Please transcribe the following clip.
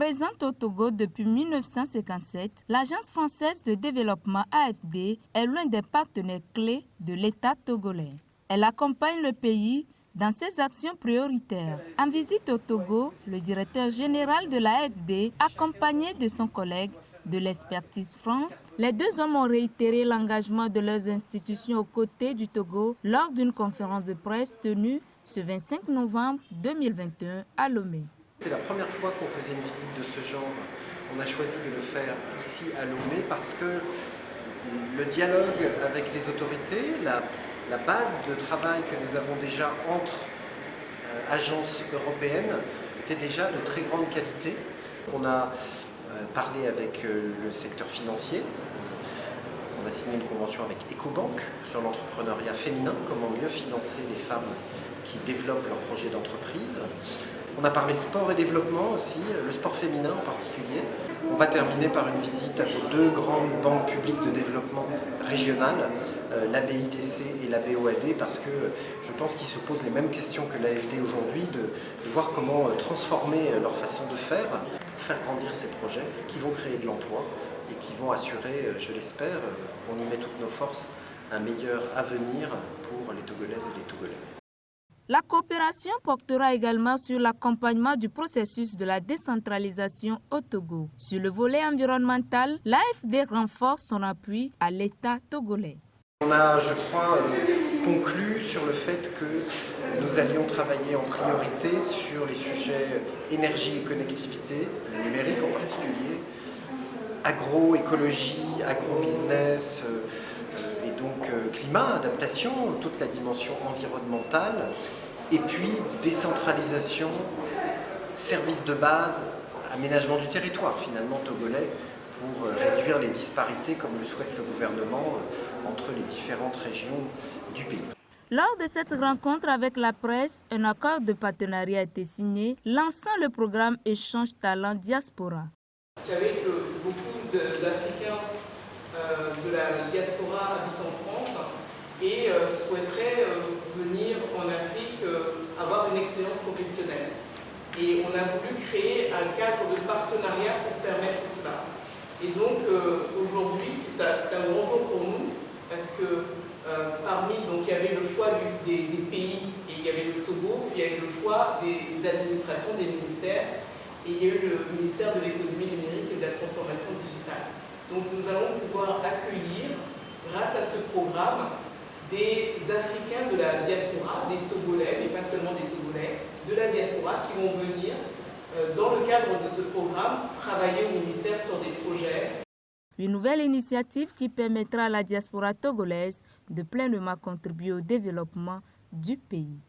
Présente au Togo depuis 1957, l'Agence française de développement AFD est l'un des partenaires clés de l'État togolais. Elle accompagne le pays dans ses actions prioritaires. En visite au Togo, le directeur général de l'AFD, accompagné de son collègue de l'Expertise France, les deux hommes ont réitéré l'engagement de leurs institutions aux côtés du Togo lors d'une conférence de presse tenue ce 25 novembre 2021 à Lomé. C'est la première fois qu'on faisait une visite de ce genre. On a choisi de le faire ici à Lomé parce que le dialogue avec les autorités, la base de travail que nous avons déjà entre agences européennes était déjà de très grande qualité. On a parlé avec le secteur financier. On a signé une convention avec Ecobank sur l'entrepreneuriat féminin, comment mieux financer les femmes qui développent leurs projets d'entreprise. On a parlé sport et développement aussi, le sport féminin en particulier. On va terminer par une visite à nos deux grandes banques publiques de développement régionales, la BIDC et la BOAD, parce que je pense qu'ils se posent les mêmes questions que l'AFD aujourd'hui, de voir comment transformer leur façon de faire pour faire grandir ces projets qui vont créer de l'emploi et qui vont assurer, je l'espère, on y met toutes nos forces, un meilleur avenir pour les Togolaises et les Togolais. La coopération portera également sur l'accompagnement du processus de la décentralisation au Togo. Sur le volet environnemental, l'AFD renforce son appui à l'État togolais. On a, je crois, conclu sur le fait que nous allions travailler en priorité sur les sujets énergie et connectivité, le numérique en particulier, agroécologie, agrobusiness, et donc climat, adaptation, toute la dimension environnementale, et puis décentralisation, services de base, aménagement du territoire finalement togolais, pour réduire les disparités comme le souhaite le gouvernement entre les différentes régions du pays. Lors de cette rencontre avec la presse, un accord de partenariat a été signé, lançant le programme Échange Talent Diaspora. Vous savez que beaucoup d'Africains de la diaspora habitent en France et souhaiteraient venir en Afrique avoir une expérience professionnelle. Et on a voulu créer un cadre de partenariat pour permettre cela. Et donc aujourd'hui, c'est un grand jour pour nous parce que il y avait le choix des pays et il y avait le Togo, puis il y avait le choix des administrations, des ministères, et il y a eu le ministère de l'économie numérique et de la transformation digitale. Donc nous allons pouvoir accueillir, grâce à ce programme, des Africains de la diaspora, des Togolais, mais pas seulement des Togolais, de la diaspora qui vont venir, dans le cadre de ce programme, travailler au ministère sur des projets. Une nouvelle initiative qui permettra à la diaspora togolaise de pleinement contribuer au développement du pays.